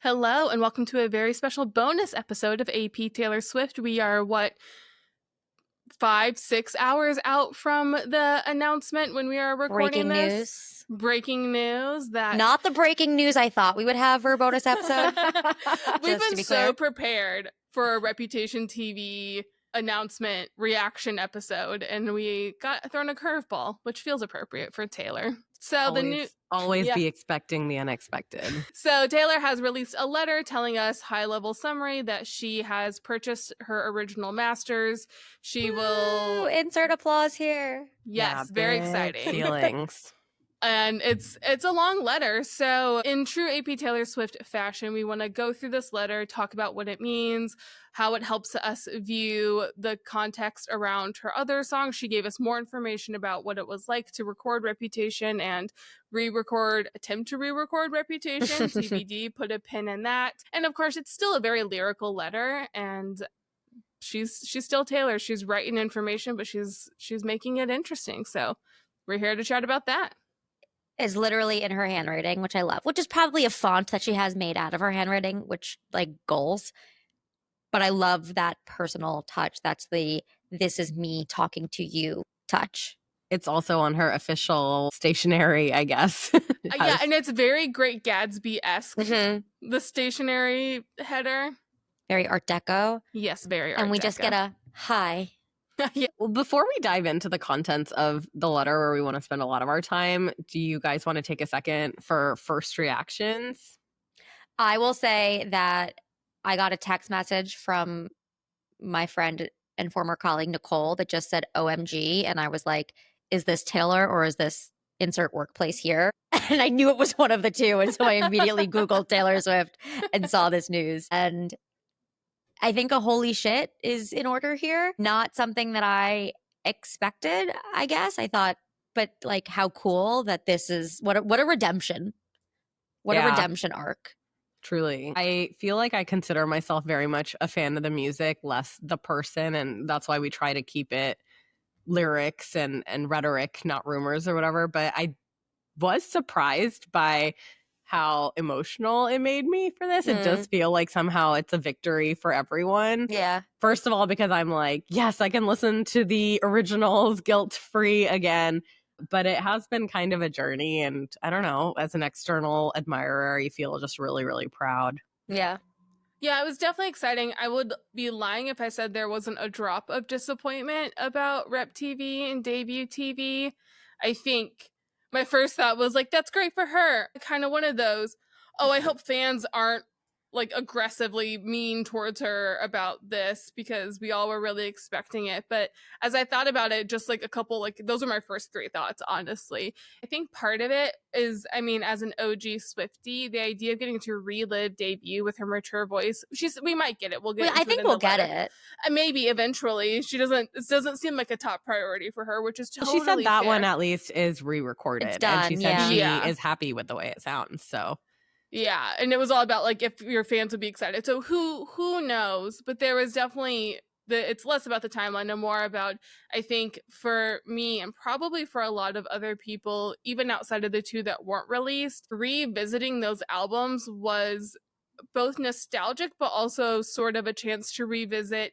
Hello, and welcome to a very special bonus episode of AP Taylor Swift. We are, 5-6 hours out from the announcement when we are recording Breaking this. news. Breaking news that Not the breaking news I thought we would have for a bonus episode. we've Just to been be so clear. prepared for a Reputation TV announcement reaction episode, and we got thrown a curveball, which feels appropriate for Taylor. So Always Yeah. be expecting the unexpected. So Taylor has released a letter telling us high-level summary that she has purchased her original masters. She will Insert applause here. Yes, Yeah, very big exciting. feelings. And it's a long letter. So in true AP Taylor Swift fashion, we want to go through this letter, talk about what it means, how it helps us view the context around her other songs. She gave us more information about what it was like to record Reputation and attempt to re-record Reputation. TBD, put a pin in that. And of course, it's still a very lyrical letter, and she's still Taylor. She's writing information, but she's making it interesting. So we're here to chat about that. Is literally in her handwriting, which I love, which is probably a font that she has made out of her handwriting, which like goals. But I love that personal touch. That's the "this is me talking to you" touch. It's also on her official stationery, I guess. Yeah, and it's very Great Gatsby-esque. Mm-hmm. The stationery header. Very Art Deco. Yes, very Art And we Deco. just get a hi. Yeah. Well, before we dive into the contents of the letter where we want to spend a lot of our time, do you guys want to take a second for first reactions? I will say that I got a text message from my friend and former colleague Nicole that just said OMG, and I was like, is this Taylor or is this insert workplace here? And I knew it was one of the two, and so I immediately Googled Taylor Swift and saw this news. And I think a holy shit is in order here. Not something that I expected, I guess. I thought, but like how cool that this is, what a redemption. What a Yeah. redemption arc. Truly. I feel like I consider myself very much a fan of the music, less the person, and that's why we try to keep it lyrics and rhetoric, not rumors or whatever. But I was surprised by how emotional it made me for this. It does feel like somehow it's a victory for everyone. Yeah. First of all, because I'm like, yes, I can listen to the originals guilt-free again. But it has been kind of a journey. And I don't know, as an external admirer, you feel just really, really proud. Yeah. Yeah, it was definitely exciting. I would be lying if I said there wasn't a drop of disappointment about Rep TV and debut TV. I think my first thought was like, that's great for her. Kind of one of those, oh, I hope fans aren't like aggressively mean towards her about this because we all were really expecting it. But as I thought about it, just like a couple, like those are my first three thoughts, honestly. I think part of it is, I mean, as an OG Swiftie, the idea of getting to relive debut with her mature voice, we might get it. We'll get it. I think we'll get it. Maybe eventually. It doesn't seem like a top priority for her, which is totally She said that fair. one at least is re-recorded. It's done, and she said yeah. she is happy with the way it sounds. So yeah, and it was all about like if your fans would be excited. So who knows? But there was definitely it's less about the timeline and more about, I think, for me and probably for a lot of other people, even outside of the two that weren't released, revisiting those albums was both nostalgic but also sort of a chance to revisit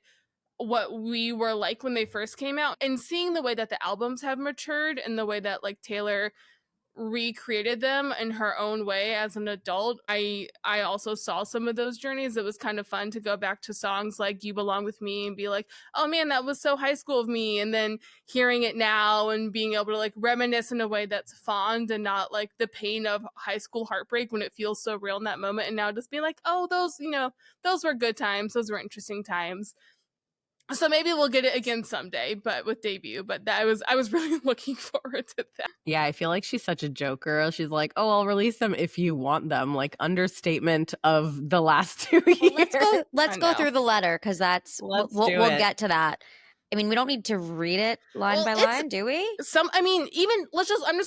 what we were like when they first came out, and seeing the way that the albums have matured and the way that like Taylor recreated them in her own way as an adult. I also saw some of those journeys. It was kind of fun to go back to songs like You Belong With Me and be like, oh man, that was so high school of me, and then hearing it now and being able to like reminisce in a way that's fond and not like the pain of high school heartbreak when it feels so real in that moment, and now just being like, oh, those were good times, those were interesting times. So maybe we'll get it again someday, but with debut. But I was really looking forward to that. yeah, I feel like she's such a joker. She's like, oh, I'll release them if you want them. Like, understatement of the last 2 years. Let's go through the letter, because we'll get to that. I mean, we don't need to read it line by line, do we? I'm just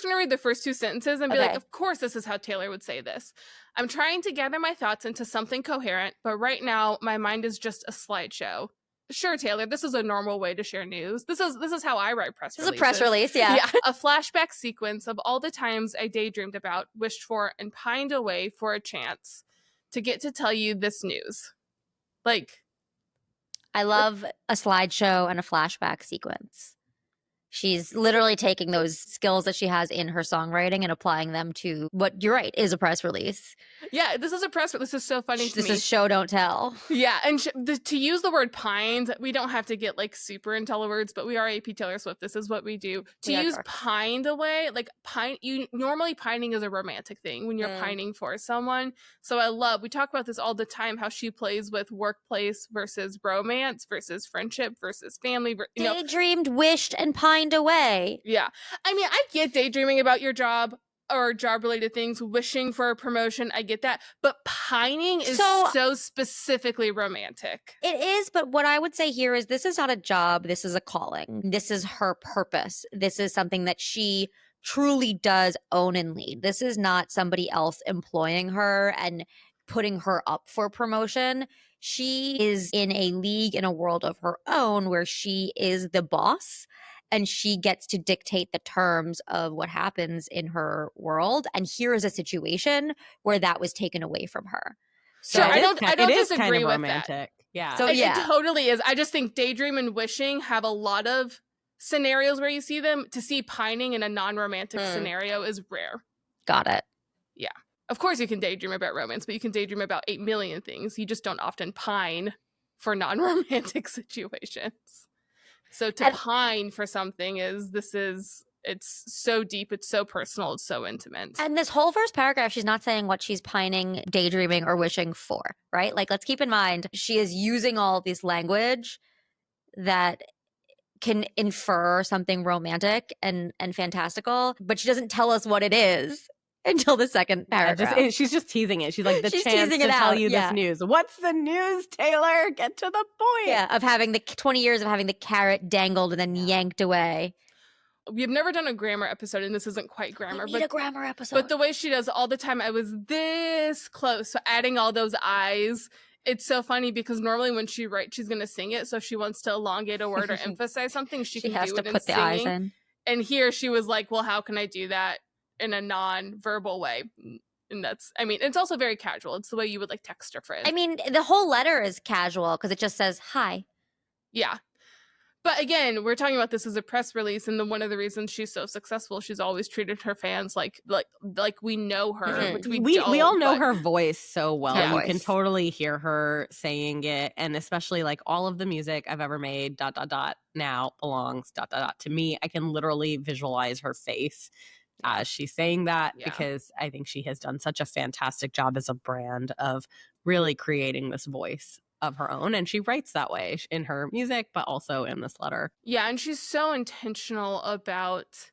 going to read the first two sentences and be Okay. like, of course, this is how Taylor would say this. I'm trying to gather my thoughts into something coherent, but right now my mind is just a slideshow. Sure, Taylor, this is a normal way to share news. This is how I write press releases. This is a press release, yeah. A flashback sequence of all the times I daydreamed about, wished for, and pined away for a chance to get to tell you this news. Like, I love a slideshow and a flashback sequence. She's literally taking those skills that she has in her songwriting and applying them to what, you're right, is a press release. yeah, this is a press. This is so funny to This me. is show, don't tell. Yeah, and to use the word pined, we don't have to get like super into words, but we are AP Taylor Swift. This is what we do. To use pined away, like normally pining is a romantic thing when you're pining for someone. So we talk about this all the time, how she plays with workplace versus romance versus friendship versus family. Daydreamed, wished, and pined away. Yeah. I mean, I get daydreaming about your job or job-related things, wishing for a promotion, I get that. But pining is so specifically romantic. It is, but what I would say here is this is not a job, this is a calling. This is her purpose. This is something that she truly does own and lead. This is not somebody else employing her and putting her up for promotion. She is in a league, in a world of her own, where she is the boss. And she gets to dictate the terms of what happens in her world. And here is a situation where that was taken away from her. So I don't disagree kind of with romantic. that. Yeah. So it totally is. I just think daydream and wishing have a lot of scenarios where you see them. To see pining in a non-romantic scenario is rare. Got it. Yeah. Of course you can daydream about romance, but you can daydream about 8 million things. You just don't often pine for non-romantic situations. So to pine for something it's so deep, it's so personal, it's so intimate. And this whole first paragraph, she's not saying what she's pining, daydreaming, or wishing for, right? Like, let's keep in mind, she is using all this language that can infer something romantic and fantastical, but she doesn't tell us what it is until the second paragraph. She's just teasing it. She's like, she's chance to tell you this news. What's the news, Taylor? Get to the point. Yeah, of having the 20 years of having the carrot dangled and then yanked away. We've never done a grammar episode, and this isn't quite grammar. We need a grammar episode. But the way she does all the time, I was this close. So adding all those I's, it's so funny because normally when she writes, she's going to sing it. So if she wants to elongate a word or emphasize something, she can has do to it in put the singing. I's in. And here she was like, well, how can I do that in a non-verbal way? And it's also very casual. It's the way you would like text your friend. I mean, the whole letter is casual because it just says hi. Yeah. But again, we're talking about this as a press release, and one of the reasons she's so successful, she's always treated her fans like we know her, which we all know her voice so well. Yeah. You can totally hear her saying it, and especially like all of the music I've ever made, ... now belongs ... to me. I can literally visualize her face as she's saying that because I think she has done such a fantastic job as a brand of really creating this voice of her own, and she writes that way in her music but also in this letter. Yeah, and she's so intentional about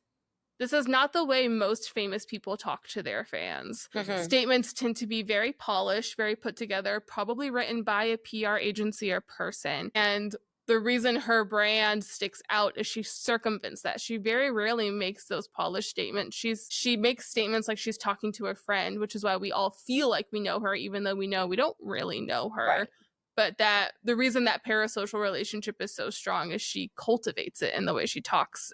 this is not the way most famous people talk to their fans. Statements tend to be very polished, very put together, probably written by a PR agency or person. And the reason her brand sticks out is she circumvents that. She very rarely makes those polished statements. She makes statements like she's talking to a friend, which is why we all feel like we know her, even though we know we don't really know her. Right. But that the reason that parasocial relationship is so strong is she cultivates it in the way she talks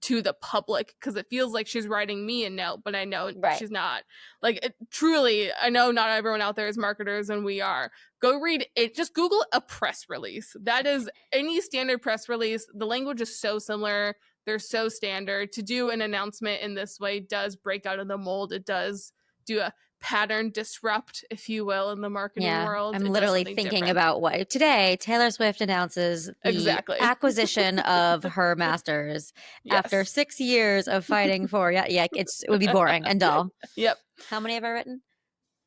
to the public, because it feels like she's writing me a note, but I know she's not. Like, truly, I know not everyone out there is marketers, and we are. Go read it. Just Google a press release. That is any standard press release. The language is so similar. They're so standard. To do an announcement in this way does break out of the mold. It does do a pattern disrupt, if you will, in the marketing world. I'm literally thinking about what today Taylor Swift announces the acquisition of her masters after 6 years of fighting for it would be boring and dull. Yep. How many have I written?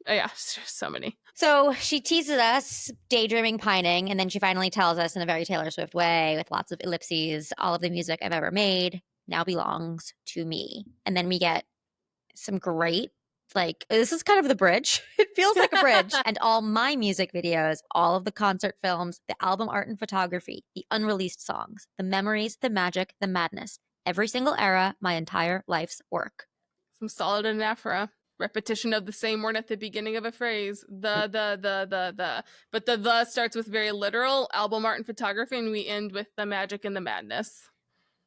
Oh, yeah, so many. So she teases us, daydreaming, pining, and then she finally tells us in a very Taylor Swift way with lots of ellipses, all of the music I've ever made now belongs to me. And then we get some great, this is kind of the bridge. It feels like a bridge. And all my music videos, all of the concert films, the album art and photography, the unreleased songs, the memories, the magic, the madness, every single era, my entire life's work. Some solid anaphora. Repetition of the same word at the beginning of a phrase. But the starts with very literal album art and photography, and we end with the magic and the madness.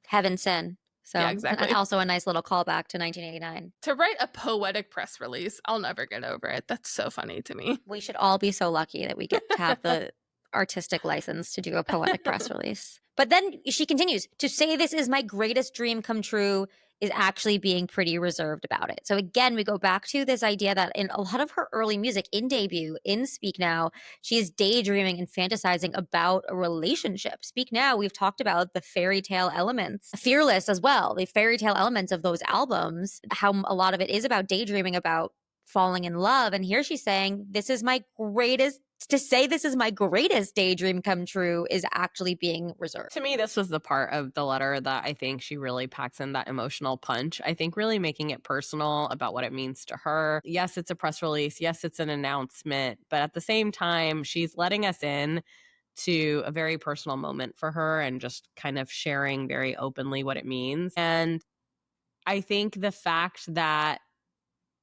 Heaven, sin. So, Yeah, and exactly. also a nice little callback to 1989. To write a poetic press release, I'll never get over it. That's so funny to me. We should all be so lucky that we get to have the artistic license to do a poetic press release. But then she continues to say, "This is my greatest dream come true," is actually being pretty reserved about it. So again, we go back to this idea that in a lot of her early music, in Debut, in Speak Now, she's daydreaming and fantasizing about a relationship. Speak Now, we've talked about the fairy tale elements. Fearless as well, the fairy tale elements of those albums, how a lot of it is about daydreaming about falling in love. And here she's saying, this is my greatest, to say this is my greatest daydream come true is actually being reserved. To me, this was the part of the letter that I think she really packs in that emotional punch. I think really making it personal about what it means to her. Yes, it's a press release. Yes, it's an announcement. But at the same time, she's letting us in to a very personal moment for her and just kind of sharing very openly what it means. And I think the fact that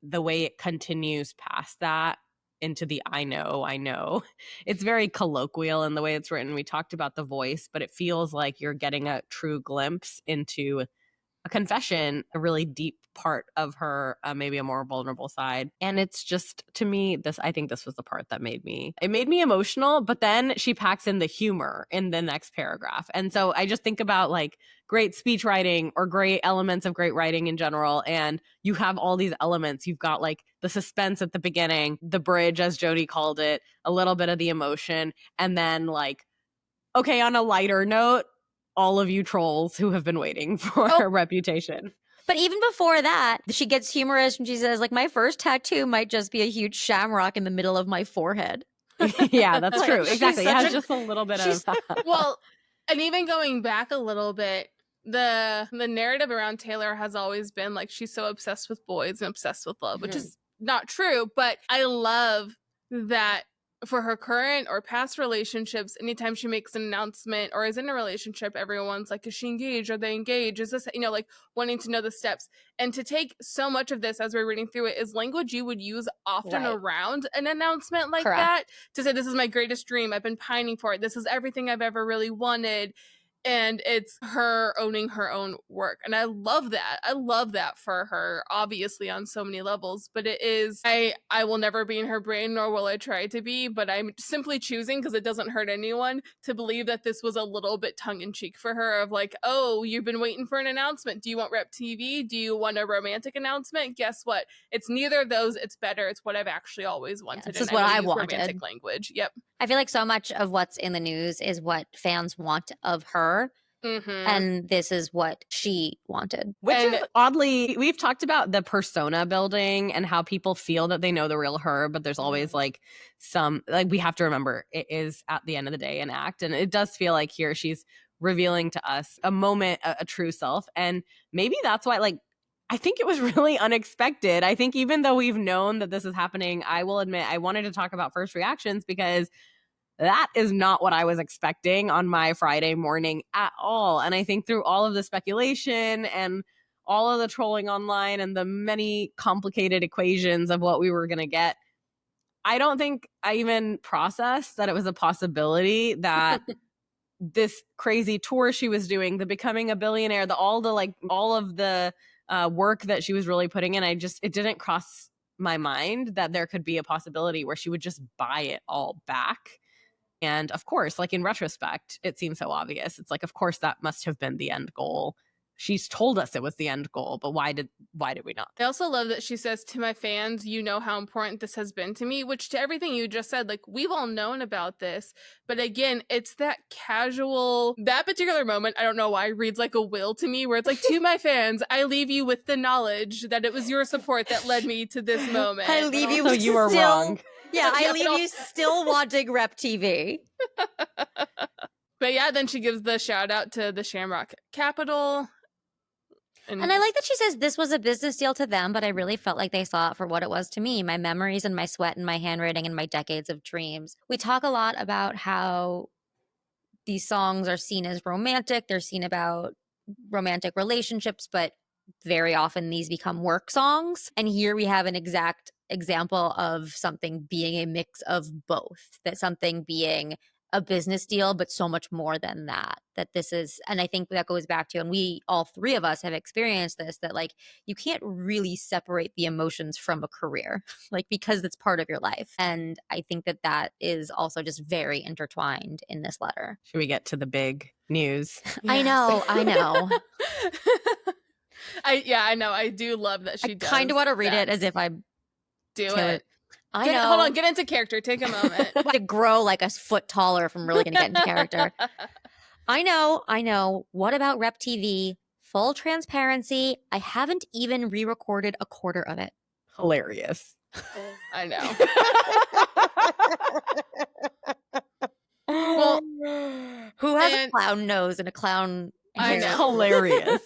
the way it continues past that into the I know, it's very colloquial in the way it's written. We talked about the voice, but it feels like you're getting a true glimpse into a confession, a really deep part of her, maybe a more vulnerable side. And it's just, to me, I think this was the part that made me emotional, but then she packs in the humor in the next paragraph. And so I just think about like great speech writing or great elements of great writing in general. And you have all these elements. You've got like the suspense at the beginning, the bridge, as Jody called it, a little bit of the emotion, and then like, okay, on a lighter note, all of you trolls who have been waiting for a reputation. But even before that, she gets humorous and she says, like, my first tattoo might just be a huge shamrock in the middle of my forehead. Yeah, that's Like, true. she's Exactly. It such has a- just a little bit she's- of Well, and even going back a little bit, the narrative around Taylor has always been like she's so obsessed with boys and obsessed with love, which is not true. But I love that for her current or past relationships, anytime she makes an announcement or is in a relationship, everyone's like, is she engaged? Are they engaged? Is this, like wanting to know the steps? And to take so much of this as we're reading through it is language you would use often Right. around an announcement like Correct. that, to say, this is my greatest dream. I've been pining for it. This is everything I've ever really wanted. And it's her owning her own work. And I love that. I love that for her, obviously, on so many levels. But it is, I will never be in her brain, nor will I try to be. But I'm simply choosing, because it doesn't hurt anyone, to believe that this was a little bit tongue-in-cheek for her, of like, oh, you've been waiting for an announcement. Do you want Rep TV? Do you want a romantic announcement? Guess what? It's neither of those. It's better. It's what I've actually always wanted. this is and what will I use wanted. Romantic language. Yep. I feel like so much of what's in the news is what fans want of her. Mm-hmm. And this is what she wanted. Which is oddly, we've talked about the persona building and how people feel that they know the real her, but there's always like some, like, we have to remember it is at the end of the day an act. And it does feel like here she's revealing to us a moment, a true self. And maybe that's why, like, I think it was really unexpected. I think even though we've known that this is happening, I will admit I wanted to talk about first reactions because that is not what I was expecting on my Friday morning at all. And I think through all of the speculation and all of the trolling online and the many complicated equations of what we were going to get, I don't think I even processed that it was a possibility that this crazy tour she was doing, the becoming a billionaire, all of the work that she was really putting in, it didn't cross my mind that there could be a possibility where she would just buy it all back. And of course, like in retrospect, it seems so obvious. It's like, of course, that must have been the end goal. She's told us it was the end goal, but why did we not? I also love that she says, to my fans, you know how important this has been to me, which, to everything you just said, like, we've all known about this. But again, it's that casual, that particular moment, I don't know why, reads like a will to me, where it's like, to my fans, I leave you with the knowledge that it was your support that led me to this moment. I leave you So you were still wrong. Yeah, I Yeah, leave you still wanting Rep TV. But yeah, then she gives the shout out to the Shamrock Capital. And I like that she says this was a business deal to them, but I really felt like they saw it for what it was to me, my memories and my sweat and my handwriting and my decades of dreams. We talk a lot about how these songs are seen as romantic. They're seen about romantic relationships, but very often these become work songs. And here we have an exact example of something being a mix of both, that something being a business deal, but so much more than that. That this is, and I think that goes back to, and we all three of us have experienced this, that like you can't really separate the emotions from a career, like because it's part of your life. And I think that that is also just very intertwined in this letter. Should we get to the big news? I know. I know. I do love that she does. I kind of want to read it that. as if I Do Taylor. it. I know. Hold on, get into character. Take a moment. To grow like a foot taller if I'm really going to get into character. I know. What about Rep TV? Full transparency. I haven't even re-recorded a quarter of it. Hilarious. I know. Well, who has a clown nose and a clown hair? I know. Hilarious.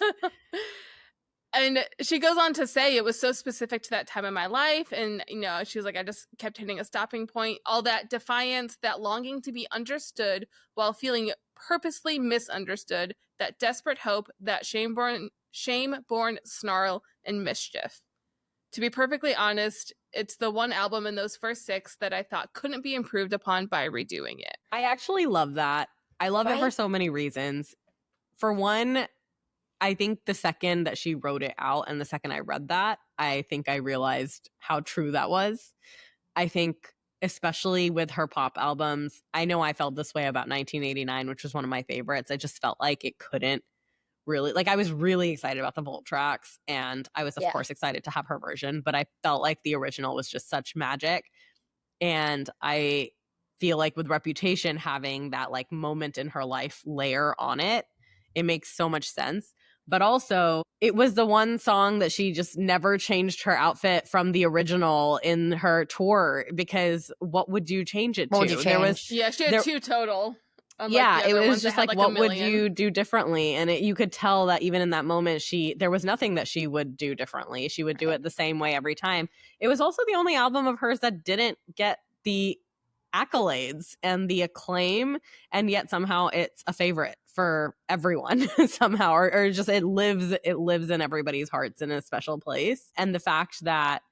And she goes on to say it was so specific to that time in my life. And, she was like, I just kept hitting a stopping point. All that defiance, that longing to be understood while feeling purposely misunderstood, that desperate hope, that shame-born snarl and mischief. To be perfectly honest, it's the one album in those first 6 that I thought couldn't be improved upon by redoing it. I actually love that. I love it for so many reasons. For one, I think the second that she wrote it out and the second I read that, I think I realized how true that was. I think especially with her pop albums, I know I felt this way about 1989, which was one of my favorites. I just felt like it couldn't really, like I was really excited about the Volt tracks and I was of course excited to have her version, but I felt like the original was just such magic. And I feel like with Reputation having that like moment in her life layer on it, it makes so much sense. But also, it was the one song that she just never changed her outfit from the original in her tour, because what would you change it to? What would you change? She had 2 total. It was just like what would you do differently? And you could tell that even in that moment, there was nothing that she would do differently. She would do it the same way every time. It was also the only album of hers that didn't get the accolades and the acclaim, and yet somehow it's a favorite for everyone somehow, or just it lives in everybody's hearts in a special place. And the fact that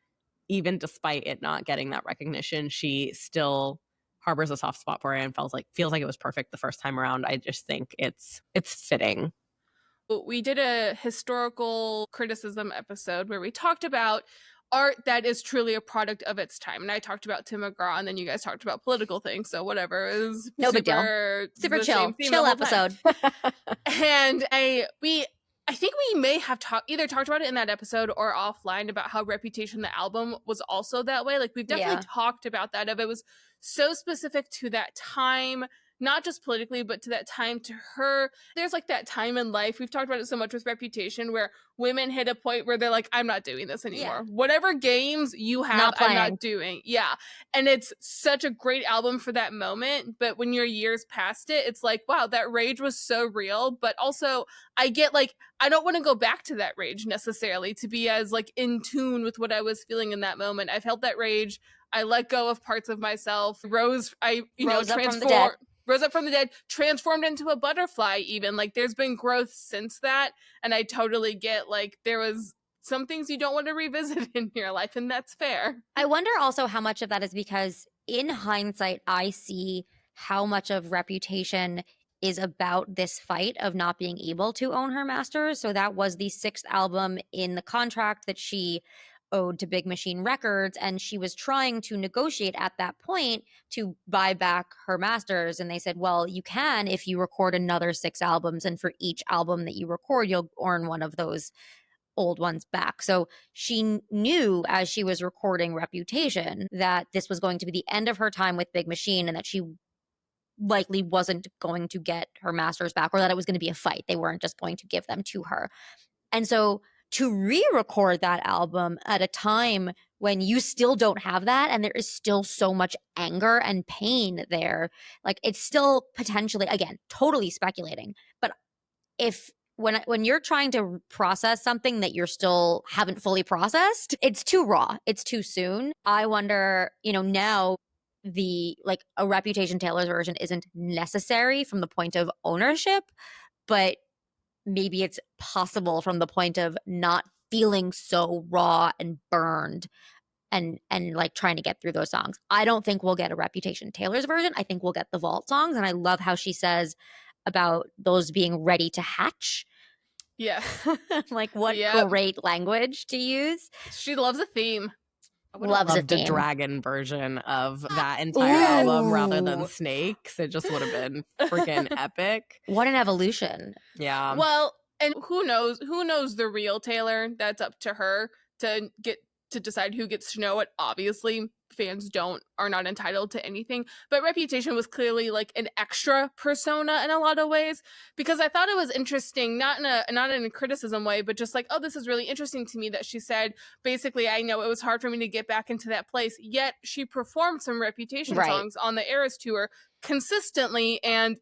even despite it not getting that recognition, she still harbors a soft spot for it and feels like it was perfect the first time around. I just think it's fitting. We did a historical criticism episode where we talked about art that is truly a product of its time. And I talked about Tim McGraw, and then you guys talked about political things. So whatever. It was no big deal. Super chill episode. And I think we may have either talked about it in that episode or offline about how Reputation, the album, was also that way. Like we've definitely talked about that. It was so specific to that time, not just politically, but to that time, to her. There's like that time in life. We've talked about it so much with Reputation where women hit a point where they're like, I'm not doing this anymore. Whatever games you have, I'm not doing. Yeah. And it's such a great album for that moment. But when you're years past it, it's like, wow, that rage was so real. But also I get like, I don't want to go back to that rage necessarily to be as like in tune with what I was feeling in that moment. I felt that rage. I let go of parts of myself. Rose up from the dead, transformed into a butterfly even. Like there's been growth since that. And I totally get like there was some things you don't want to revisit in your life, and that's fair. I wonder also how much of that is because in hindsight, I see how much of Reputation is about this fight of not being able to own her masters. So that was the 6th album in the contract that she owed to Big Machine Records, and she was trying to negotiate at that point to buy back her masters. And they said, well, you can if you record another 6 albums, and for each album that you record, you'll earn one of those old ones back. So she knew as she was recording Reputation that this was going to be the end of her time with Big Machine, and that she likely wasn't going to get her masters back, or that it was going to be a fight. They weren't just going to give them to her. And so to re-record that album at a time when you still don't have that, and there is still so much anger and pain there, like it's still potentially, again, totally speculating, but if when you're trying to process something that you're still haven't fully processed, it's too raw, it's too soon. I wonder, now a Reputation Taylor's version isn't necessary from the point of ownership, but maybe it's possible from the point of not feeling so raw and burned and like trying to get through those songs. I don't think we'll get a Reputation Taylor's version. I think we'll get the vault songs, and I love how she says about those being ready to hatch. Yes. Like, what Yep. great language to use. She loves a theme. I would've Loves a Loved a theme. dragon version of that entire album rather than Ooh. Snakes. It just would have been freaking epic. What an evolution. Yeah. Well, and who knows the real Taylor? That's up to her to get to decide who gets to know it. Obviously, fans are not entitled to anything, but Reputation was clearly like an extra persona in a lot of ways, because I thought it was interesting, not in a criticism way, but just like, oh, this is really interesting to me that she said basically, I know it was hard for me to get back into that place, yet she performed some Reputation Right. songs on the Eras tour consistently and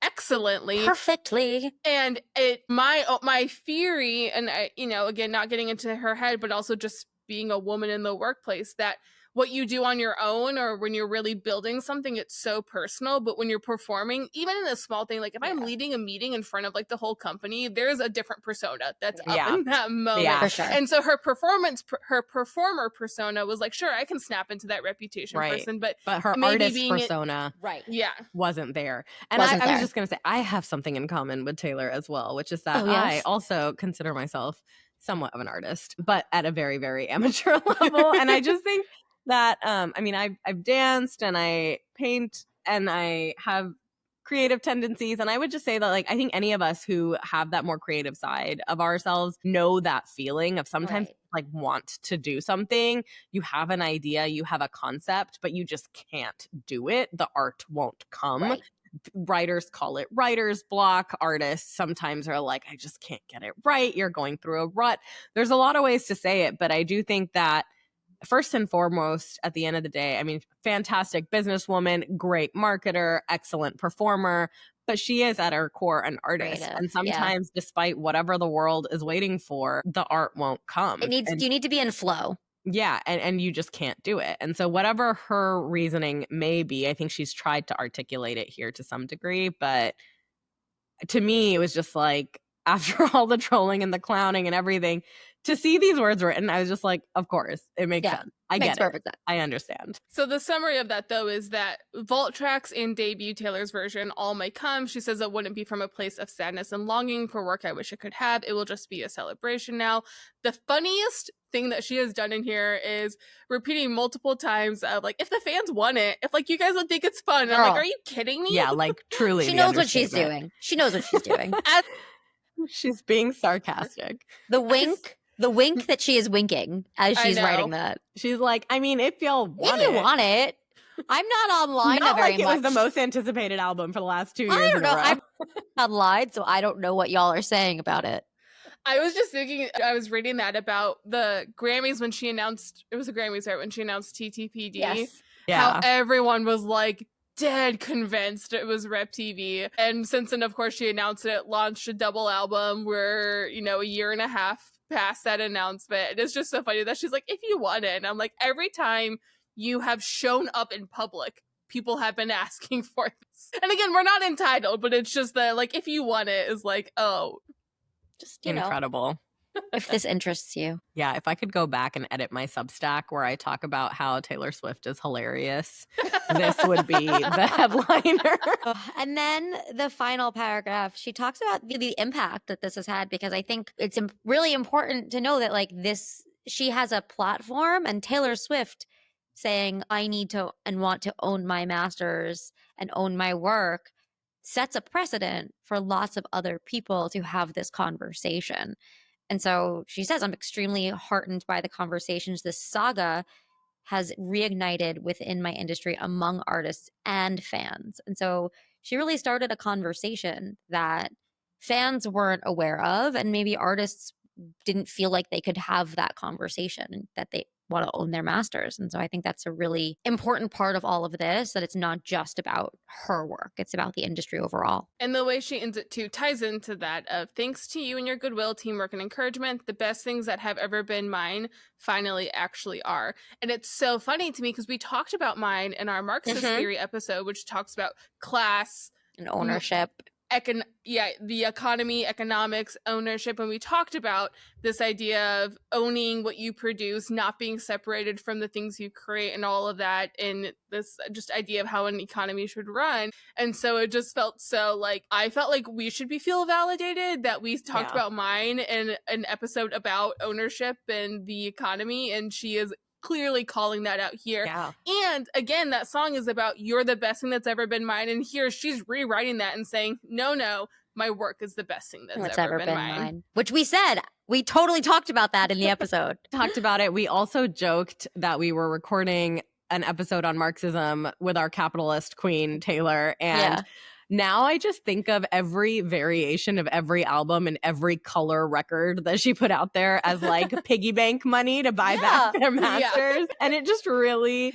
excellently, Perfectly. and my theory, and I, again, not getting into her head, but also just being a woman in the workplace, that what you do on your own or when you're really building something, it's so personal, but when you're performing, even in a small thing, like if I'm leading a meeting in front of like the whole company, there's a different persona that's up in that moment. Yeah. For sure. And so her performer persona was like, sure, I can snap into that Reputation person, but her maybe artist being persona Right. wasn't there. And Wasn't I was there. just going to say, I have something in common with Taylor as well, which is that Oh, yes? I also consider myself somewhat of an artist, but at a very, very amateur level. And I just think that, I mean, I've danced and I paint and I have creative tendencies. And I would just say that, like, I think any of us who have that more creative side of ourselves know that feeling of sometimes Right. like want to do something. You have an idea, you have a concept, but you just can't do it. The art won't come. Right. Writers call it writer's block. Artists sometimes are like, I just can't get it right. You're going through a rut. There's a lot of ways to say it, but I do think that first and foremost, at the end of the day, I mean, fantastic businesswoman, great marketer, excellent performer, but she is at her core an artist. Creative, And sometimes, despite whatever the world is waiting for, the art won't come. You need to be in flow. Yeah, and you just can't do it. And so whatever her reasoning may be, I think she's tried to articulate it here to some degree. But to me, it was just like, after all the trolling and the clowning and everything, to see these words written, I was just like, of course, it makes sense. I Makes get it. perfect sense. I understand. So the summary of that, though, is that vault tracks and debut Taylor's version all may come. She says it wouldn't be from a place of sadness and longing for work I wish I could have. It will just be a celebration now. The funniest thing that she has done in here is repeating multiple times of like, if the fans want it, if like you guys would think it's fun. And I'm like, are you kidding me? Yeah, like truly. She knows what she's doing. She knows what she's doing. She's being sarcastic. The wink that she is winking as she's writing that. She's like, I mean, if y'all want If you want it. I'm not online not very like it much. was the most anticipated album for the last 2 years. I don't in know. a row. I'm online, so I don't know what y'all are saying about it. I was just thinking, I was reading that about the Grammys when she announced, it was the Grammys, right? When she announced TTPD. Yes. How everyone was like dead convinced it was Rep TV. And since then, of course, she announced it, launched a double album. We're, a year and a half past that announcement. And it's just so funny that she's like, if you want it. And I'm like, every time you have shown up in public, people have been asking for this. And again, we're not entitled, but it's just that, like, if you want it is like, oh. Just, incredible. If this interests you. Yeah, if I could go back and edit my Substack where I talk about how Taylor Swift is hilarious, this would be the headliner. And then the final paragraph, she talks about the impact that this has had, because I think it's really important to know that like this, she has a platform, and Taylor Swift saying, I need to and want to own my masters and own my work, sets a precedent for lots of other people to have this conversation. And so she says, I'm extremely heartened by the conversations this saga has reignited within my industry among artists and fans. And so she really started a conversation that fans weren't aware of, and maybe artists didn't feel like they could have that conversation, that they want to own their masters. And so I think that's a really important part of all of this, that it's not just about her work, it's about the industry overall. And the way she ends it too ties into that of, thanks to you and your goodwill, teamwork, and encouragement, the best things that have ever been mine finally actually are. And it's so funny to me because we talked about mine in our Marxist theory episode, which talks about class and ownership. the economy, economics, ownership, and we talked about this idea of owning what you produce, not being separated from the things you create and all of that, and this just idea of how an economy should run. And so it just felt so like, I felt like we should feel validated that we talked about mine in an episode about ownership and the economy, and she is clearly calling that out here. Yeah. And again, that song is about you're the best thing that's ever been mine. And here she's rewriting that and saying, no, my work is the best thing that's ever been mine. Which we said, we totally talked about that in the episode. Talked about it. We also joked that we were recording an episode on Marxism with our capitalist queen, Taylor. And now I just think of every variation of every album and every color record that she put out there as like piggy bank money to buy back their masters. And it just really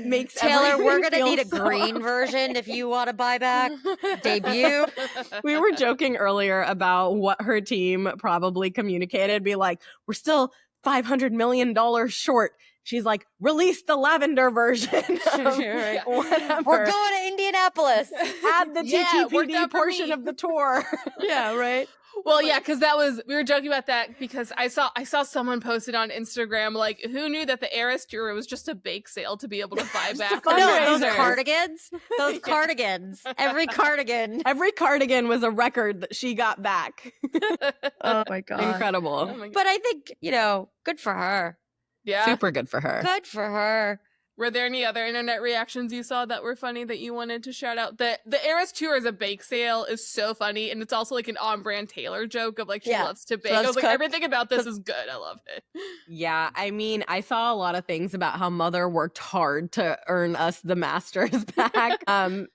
makes Taylor, we're going to need a green version if you want to buy back. Debut. We were joking earlier about what her team probably communicated. Be like, we're still $500 million short. She's like, release the lavender version. We're going to Indianapolis. Add the TTPD portion of the tour. Yeah, right. Well, yeah, because we were joking about that because I saw someone posted on Instagram, like, who knew that the Heiress Tour was just a bake sale to be able to buy back. No, those cardigans. Those cardigans. Every cardigan was a record that she got back. Oh my God. Incredible. Oh my God. But I think, good for her. Yeah. Super good for her. Good for her. Were there any other internet reactions you saw that were funny that you wanted to shout out? The Heiress Tour as a bake sale is so funny, and it's also like an on-brand Taylor joke of like she loves to bake. I was like, everything about this is good. I love it. Yeah, I mean, I saw a lot of things about how Mother worked hard to earn us the masters back.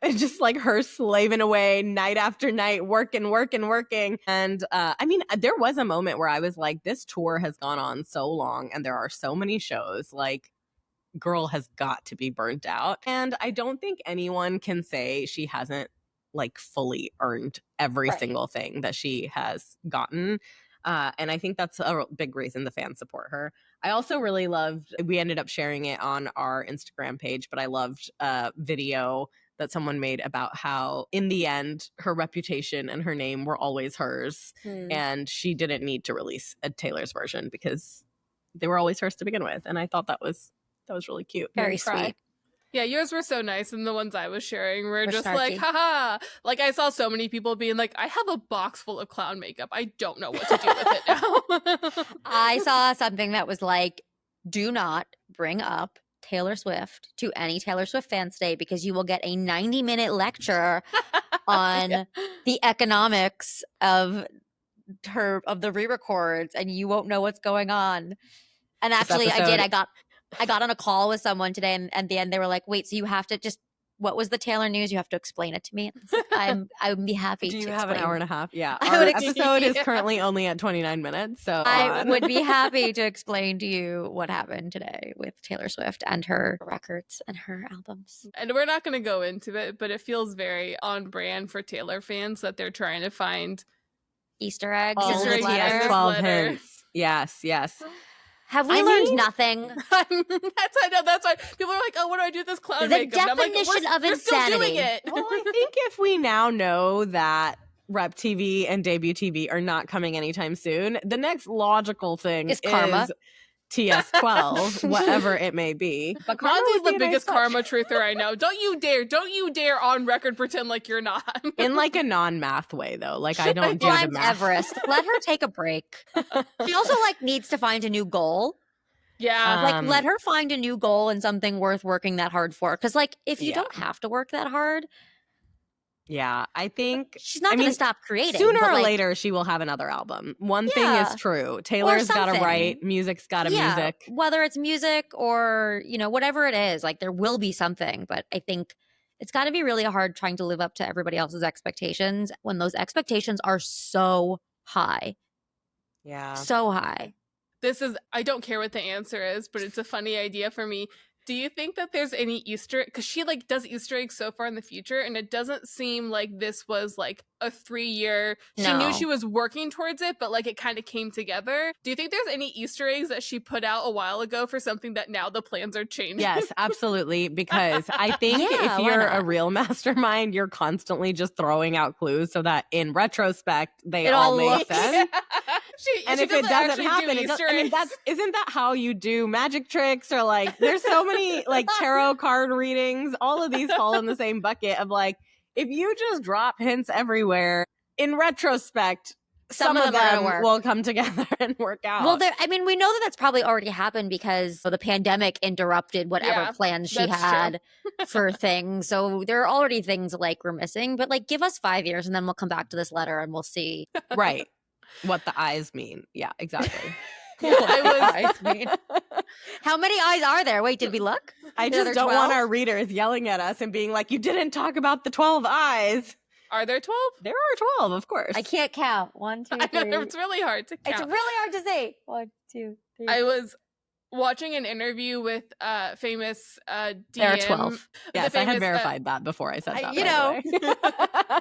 Just like her slaving away night after night, working. And I mean, there was a moment where I was like, this tour has gone on so long, and there are so many shows. Like, girl has got to be burnt out. And I don't think anyone can say she hasn't like fully earned every single thing that she has gotten. And I think that's a big reason the fans support her. I also really loved, we ended up sharing it on our Instagram page, but I loved a video that someone made about how in the end, her reputation and her name were always hers. And she didn't need to release a Taylor's version because they were always hers to begin with. And I thought that was really cute. Very sweet. Yeah, yours were so nice, and the ones I was sharing were just snarky. like, haha. Like, I saw so many people being like, I have a box full of clown makeup. I don't know what to do with it now. I saw something that was like, do not bring up Taylor Swift to any Taylor Swift fans today because you will get a 90-minute lecture on the economics of the re-records, and you won't know what's going on. And actually, I did. I got on a call with someone today, and at the end they were like, wait, so you have to just, what was the Taylor news? You have to explain it to me. I would be happy to explain. Do you explain. have an hour and a half? Yeah. I Our would episode is currently only at 29 minutes. So I would be happy to explain to you what happened today with Taylor Swift and her records and her albums. And we're not going to go into it, but it feels very on brand for Taylor fans that they're trying to find Easter eggs. all Easter the eggs, TS 12 hints. Yes. Have we learned nothing? That's why people are like, oh, what do I do with this clown The makeup? And I'm like, definition of we're still doing insanity. it. Well, I think if we now know that Rep TV and Debut TV are not coming anytime soon, the next logical thing Is karma. TS12, whatever it may be. But karma Monty's would be the a biggest nice karma truther I know. Don't you dare on record pretend like you're not. touch. In like a non-math way, though. Like I don't do the Climbed math. Everest. Let her take a break. She also needs to find a new goal. Yeah. Let her find a new goal and something worth working that hard for. Because if you don't have to work that hard, yeah, I think she's not going to stop creating. Sooner but, or later, she will have another album. One thing is true. Taylor's got to write. Music's got to music. Whether it's music or, whatever it is, there will be something. But I think it's got to be really hard trying to live up to everybody else's expectations when those expectations are so high. Yeah. So high. I don't care what the answer is, but it's a funny idea for me. Do you think that there's any Easter, because she like does Easter eggs so far in the future, and it doesn't seem like this was like a 3-year, she knew No. she was working towards it, but like it kind of came together. Do you think there's any Easter eggs that she put out a while ago for something that now the plans are changing? Yes, absolutely. Because I think Yeah, if why you're a not? real mastermind, you're constantly just throwing out clues so that in retrospect they It all all make looks- sense. she And if it doesn't actually do happen, Easter I mean, eggs. isn't that how you do magic tricks? Or like, there's so many like tarot card readings. All of these fall in the same bucket of like, if you just drop hints everywhere, in retrospect, some of are gonna them work. will come together and work out. Well, I mean, we know that that's probably already happened because the pandemic interrupted whatever Yeah, plans she that's true. had for things. So there are already things like we're missing, but like give us 5 years and then we'll come back to this letter and we'll see. Right. What the eyes mean. Yeah, exactly. Yeah, I was. How many eyes are there? Wait, did we look? I Are there just don't want 12? our readers yelling at us and being like, you didn't talk about the 12 eyes. Are there 12? There are 12, of course. I can't count. 1, 2, 3. I know, it's really hard to count. It's really hard to say. 1, 2, 3. I was watching an interview with famous DM. There are 12. Yes, the I had famous, verified that before I said that. you by know. the way.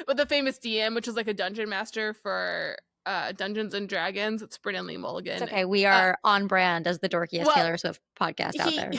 With the famous DM, which is like a dungeon master for Dungeons and Dragons. It's Brennan Lee Mulligan. It's okay. We are on brand as the dorkiest well, Taylor Swift podcast out there.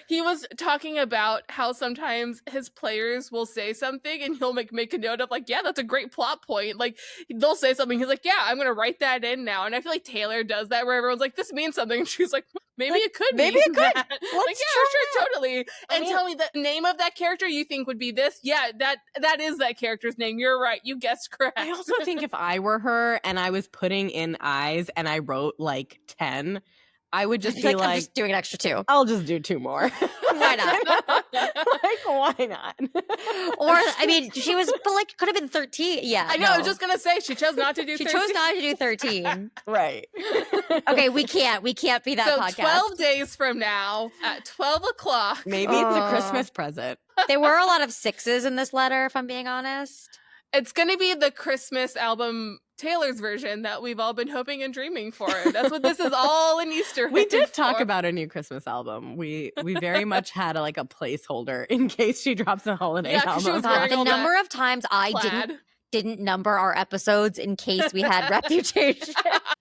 He was talking about how sometimes his players will say something and he'll make a note of like, yeah, that's a great plot point. Like they'll say something, he's like, yeah, I'm gonna write that in now. And I feel like Taylor does that where everyone's like, this means something. And she's like, maybe Like, it could maybe mean it could. that. Let's Like, yeah, try sure, totally. And mean- tell me the name of that character you think would be this. Yeah, that is that character's name. You're right. You guessed correct. I also think if I were her and I was putting in eyes and I wrote like 10, I would just She's be like, I'm like, just doing an extra 2. I'll just do 2 more. Why not? Like, why not? Or I mean, she was, but like, could have been 13. Yeah, I know, I was no. just gonna say she chose not to do She 13. chose not to do 13. Right. Okay, we can't be that So podcast. 12 days from now at 12 o'clock. Maybe it's a Aw. Christmas present. There were a lot of 6s in this letter, if I'm being honest. It's going to be the Christmas album Taylor's version that we've all been hoping and dreaming for. That's what this is all an Easter egg We did talk for. about a new Christmas album. We very much had like a placeholder in case she drops a holiday Yeah, 'cause she album. was wearing The all that number of times I plaid. didn't number our episodes in case we had reputation.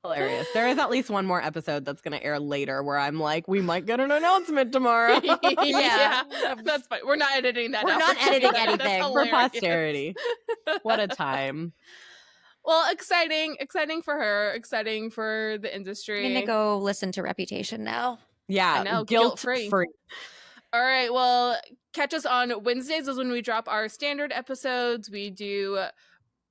Hilarious. There is at least one more episode that's going to air later where I'm like, we might get an announcement tomorrow Yeah, that's fine. We're not editing that We're out. not for editing Taylor. That's anything. for hilarious. posterity. What a time. Well, exciting for her, exciting for the industry. I'm gonna go listen to Reputation now. Yeah, I know, guilt-free. All right, well, catch us on Wednesdays is when we drop our standard episodes. We do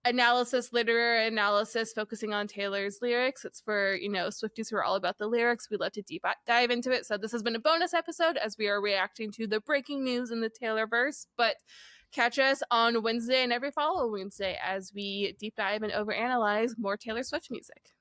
analysis, literary analysis, focusing on Taylor's lyrics. It's for, Swifties who are all about the lyrics. We love to deep dive into it. So this has been a bonus episode as we are reacting to the breaking news in the Taylorverse. But catch us on Wednesday and every following Wednesday as we deep dive and overanalyze more Taylor Swift music.